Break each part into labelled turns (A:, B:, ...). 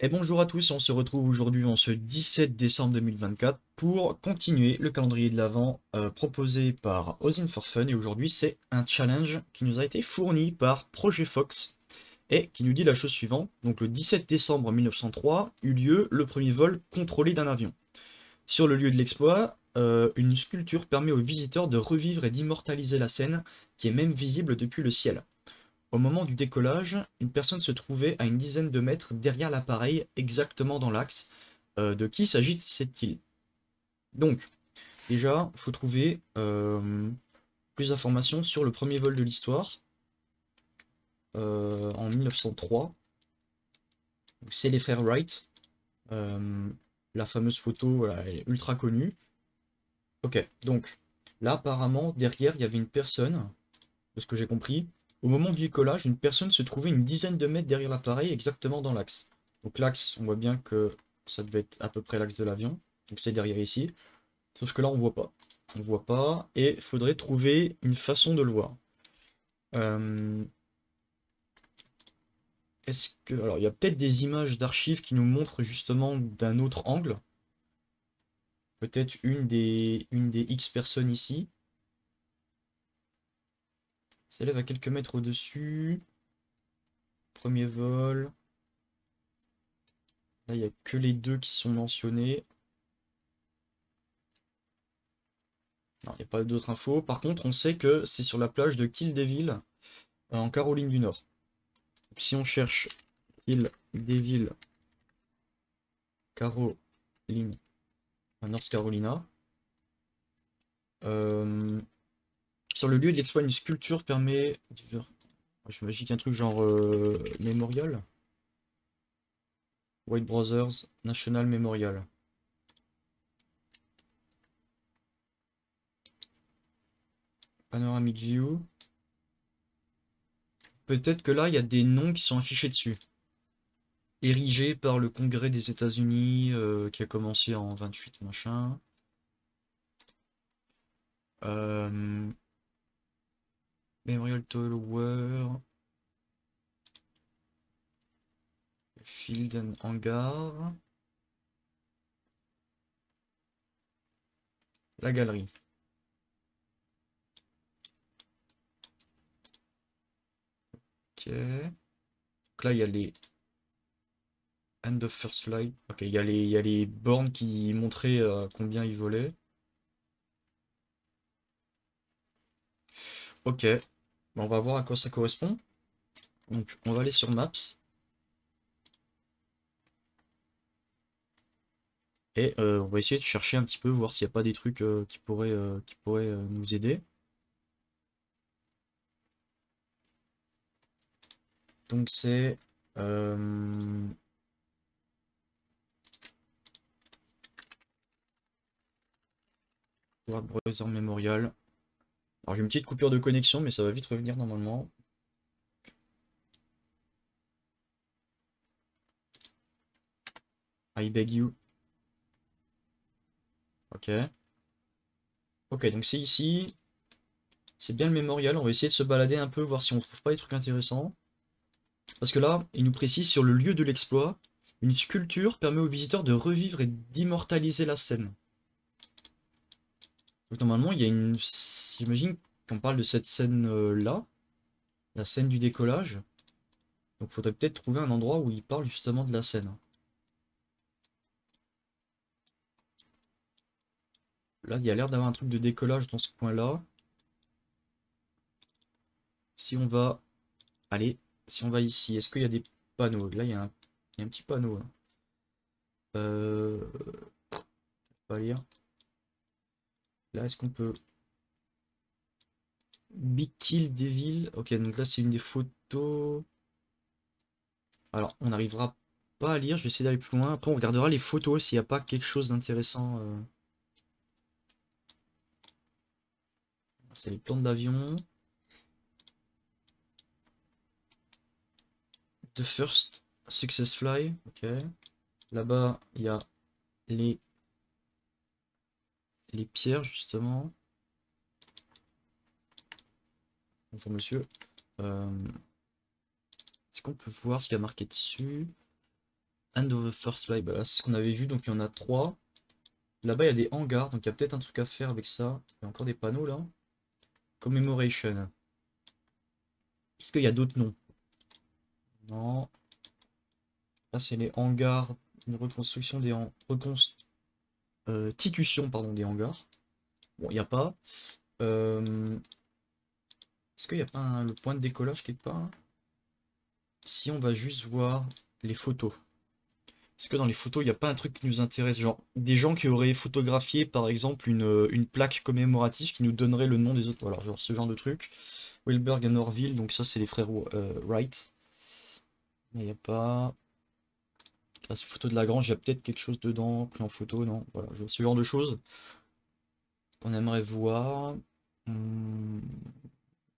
A: Et bonjour à tous, on se retrouve aujourd'hui en ce 17 décembre 2024 pour continuer le calendrier de l'Avent proposé par Ozin for Fun. Et aujourd'hui, c'est un challenge qui nous a été fourni par Projet Fox et qui nous dit la chose suivante. Donc, le 17 décembre 1903 eut lieu le premier vol contrôlé d'un avion. Sur le lieu de l'exploit, une sculpture permet aux visiteurs de revivre et d'immortaliser la scène qui est même visible depuis le ciel. Au moment du décollage, une personne se trouvait à une dizaine de mètres derrière l'appareil, exactement dans l'axe. De qui s'agit-il? Donc, déjà, il faut trouver plus d'informations sur le premier vol de l'histoire en 1903. C'est les frères Wright. Euh, la fameuse photo, voilà, elle est ultra connue. Ok, donc là, apparemment, derrière, il y avait une personne, de ce que j'ai compris. Au moment du décollage, une personne se trouvait une dizaine de mètres derrière l'appareil, exactement dans l'axe. Donc l'axe, on voit bien que ça devait être à peu près l'axe de l'avion. Donc c'est derrière ici. Sauf que là, on voit pas. On voit pas, et il faudrait trouver une façon de le voir. Euh, Est-ce que... Alors, il y a peut-être des images d'archives qui nous montrent justement d'un autre angle. Peut-être une des X personnes ici. S'élève à quelques mètres au-dessus. Premier vol. Là, il n'y a que les deux qui sont mentionnés. Non, il n'y a pas d'autres infos. Par contre, on sait que c'est sur la plage de Kill Devil, en Caroline du Nord. Donc, si on cherche Kill Devil, Caroline, North Carolina, euh, sur le lieu de l'exploit, une sculpture permet... J'imagine qu'un truc genre Memorial. White Brothers National Memorial. Panoramic View. Peut-être que là, il y a des noms qui sont affichés dessus. Érigé par le Congrès des États-Unis qui a commencé en 28 machin. Euh, Memorial Tower, Field and Hangar, la galerie. Ok. Donc là, il y a les End of First Flight. Ok, il y a les bornes qui montraient combien ils volaient. Ok. Bon, on va voir à quoi ça correspond. Donc, on va aller sur Maps. Et on va essayer de chercher un petit peu, voir s'il n'y a pas des trucs qui pourraient nous aider. Donc c'est World Browser Memorial. Alors j'ai une petite coupure de connexion, mais ça va vite revenir normalement. I beg you. Ok. Ok, donc c'est ici. C'est bien le mémorial. On va essayer de se balader un peu, voir si on trouve pas des trucs intéressants. Parce que là, il nous précise sur le lieu de l'exploit, une sculpture permet aux visiteurs de revivre et d'immortaliser la scène. Donc normalement, il y a une... J'imagine qu'on parle de cette scène-là, la scène du décollage. Donc faudrait peut-être trouver un endroit où il parle justement de la scène. Là, il y a l'air d'avoir un truc de décollage dans ce coin-là. Si on va... Allez, si on va ici, est-ce qu'il y a des panneaux? Là, il y a un petit panneau, là. Euh... Pas lire. Là, est-ce qu'on peut... Big Kill Devil. Ok, donc là, c'est une des photos. Alors, on n'arrivera pas à lire. Je vais essayer d'aller plus loin. Après, on regardera les photos s'il n'y a pas quelque chose d'intéressant. C'est les plans d'avion. The First Success Fly. Ok. Là-bas, il y a les, les pierres, justement. Bonjour, monsieur. Est-ce qu'on peut voir ce qu'il y a marqué dessus? End of the first flight, bah là c'est ce qu'on avait vu, donc il y en a 3. Là-bas il y a des hangars, donc il y a peut-être un truc à faire avec ça. Il y a encore des panneaux là. Commemoration. Est-ce qu'il y a d'autres noms? Non. Là c'est les hangars, une reconstruction des reconstitution pardon, des hangars. Bon, il n'y a pas. Est-ce qu'il n'y a pas le point de décollage quelque part? Si on va juste voir les photos. Est-ce que dans les photos, il n'y a pas un truc qui nous intéresse? Genre, des gens qui auraient photographié, par exemple, une plaque commémorative qui nous donnerait le nom des autres. Voilà, genre ce genre de truc. Wilberg et Norville, donc ça, c'est les frères Wright. Mais il n'y a pas... Là, c'est photo de Lagrange, il y a peut-être quelque chose dedans, pris en photo, non? Voilà, ce genre de choses qu'on aimerait voir.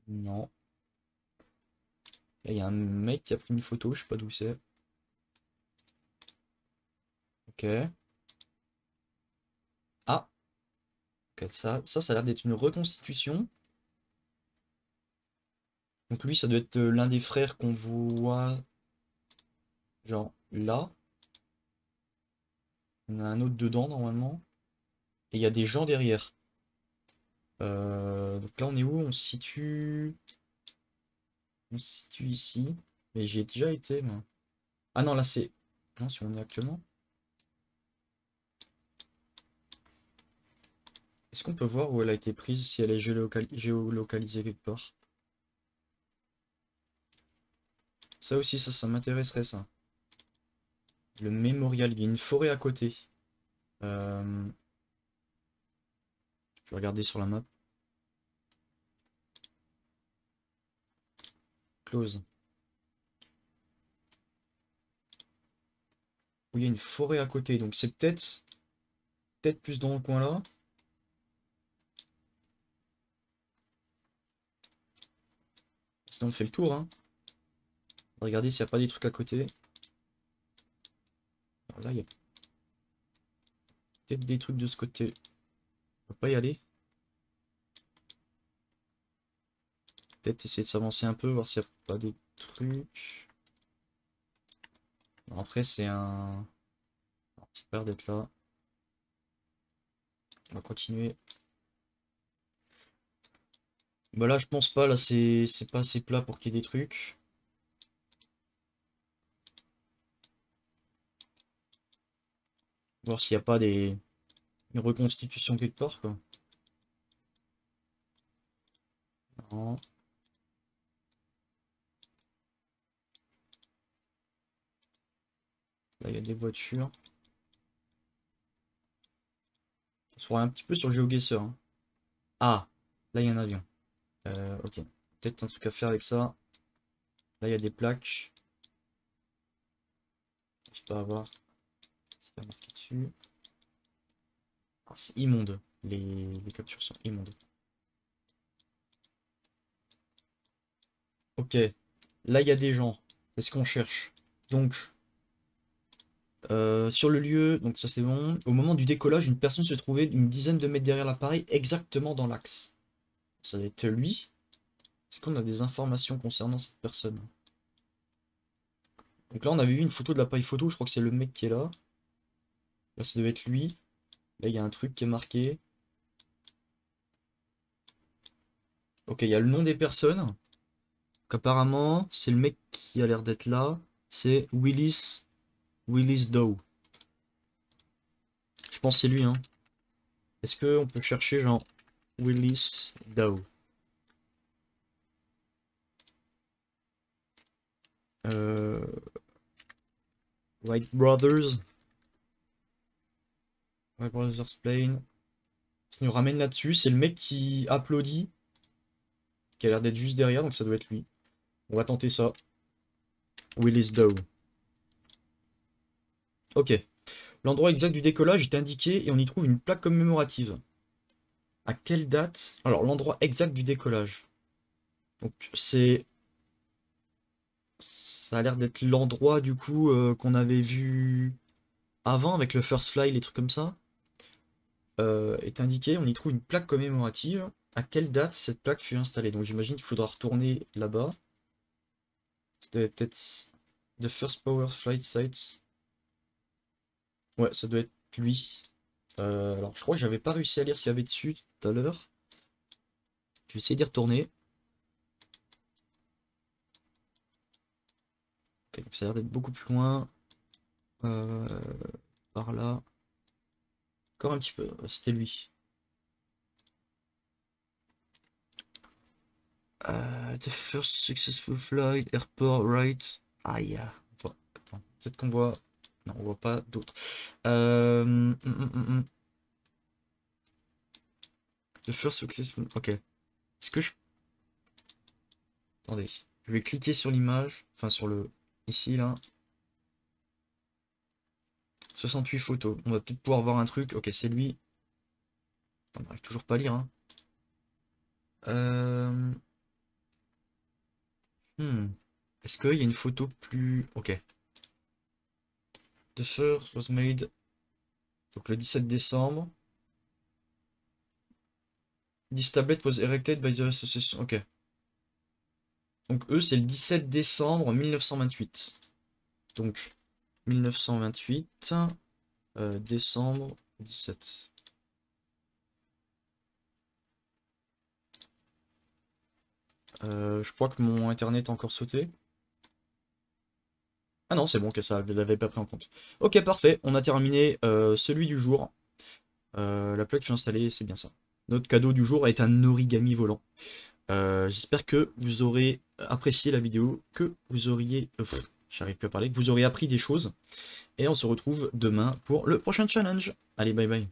A: Non. Là, il y a un mec qui a pris une photo, je sais pas d'où c'est. Ok. Ah, ok, ça a l'air d'être une reconstitution. Donc lui, ça doit être l'un des frères qu'on voit, genre là. On a un autre dedans, normalement. Et il y a des gens derrière. Donc là, on est où? On se situe... On se situe ici. Mais j'y ai déjà été, moi. Ah non, là, c'est... Non, si on est actuellement. Est-ce qu'on peut voir où elle a été prise, si elle est géolocalisée quelque part? Ça aussi, ça m'intéresserait, ça. Le mémorial, il y a une forêt à côté. Je vais regarder sur la map. Close. Où il y a une forêt à côté, donc c'est peut-être plus dans le coin là. Sinon on fait le tour, hein. Regardez s'il n'y a pas des trucs à côté. Alors là, il y a peut-être des trucs de ce côté. On va pas y aller. Peut-être essayer de s'avancer un peu, voir s'il n'y a pas des trucs. Bon, après, c'est un... C'est peur d'être là. On va continuer. Bah là, je pense pas. Là, c'est pas assez plat pour qu'il y ait des trucs. Voir s'il n'y a pas une reconstitution quelque part, quoi. Non. Là, il y a des voitures. On se voit un petit peu sur GeoGuessr, hein. Ah, là, il y a un avion. Ok. Peut-être un truc à faire avec ça. Là, il y a des plaques. Je peux avoir. C'est pas marqué dessus. Ah, c'est immonde. Les captures sont immondes. Ok. Là, il y a des gens. C'est ce qu'on cherche. Donc, sur le lieu, donc ça c'est bon. Au moment du décollage, une personne se trouvait une dizaine de mètres derrière l'appareil, exactement dans l'axe. Ça va être lui. Est-ce qu'on a des informations concernant cette personne? Donc là, on avait vu une photo de l'appareil photo. Je crois que c'est le mec qui est là. Là, ça devait être lui. Là, il y a un truc qui est marqué. Ok, il y a le nom des personnes. Apparemment, c'est le mec qui a l'air d'être là. C'est Willis Dow. Je pense que c'est lui, hein. Est-ce qu'on peut chercher genre Willis Dow? Euh, Wright Brothers. Wright Brothers Plane. Ça nous ramène là-dessus. C'est le mec qui applaudit. Qui a l'air d'être juste derrière, donc ça doit être lui. On va tenter ça. Willis Dow. Ok. L'endroit exact du décollage est indiqué et on y trouve une plaque commémorative. À quelle date? Alors, l'endroit exact du décollage. Donc, ça a l'air d'être l'endroit du coup qu'on avait vu avant avec le First Fly, les trucs comme ça. Est indiqué, on y trouve une plaque commémorative. À quelle date cette plaque fut installée? Donc j'imagine qu'il faudra retourner là-bas. C'était peut-être The First Power Flight Site. Ouais, ça doit être lui. Alors, je crois que j'avais pas réussi à lire ce qu'il y avait dessus tout à l'heure. Je vais essayer d'y retourner. Ok, donc ça a l'air d'être beaucoup plus loin. Euh, Par là. Encore un petit peu. C'était lui. The first successful flight, airport, right. Aïe. Bon, attends, peut-être qu'on voit. Non, on voit pas d'autres. Hum. The first successful. Ok. Est-ce que je. Attendez. Je vais cliquer sur l'image. Enfin, sur le. Ici, là. 68 photos. On va peut-être pouvoir voir un truc. Ok, c'est lui. On n'arrive toujours pas à lire, hein. Euh... Est-ce qu'il y a une photo plus... Ok. The first was made... Donc le 17 décembre. This tablet was erected by the association. Ok. Donc eux, c'est le 17 décembre 1928. Donc 1928, décembre 17. Je crois que mon internet a encore sauté. Ah non, c'est bon que ça ne l'avait pas pris en compte. Ok, parfait. On a terminé celui du jour. La plaque que je suis installée, c'est bien ça. Notre cadeau du jour est un origami volant. J'espère que vous aurez apprécié la vidéo, que vous auriez... j'arrive plus à parler, que vous aurez appris des choses. Et on se retrouve demain pour le prochain challenge. Allez, bye bye.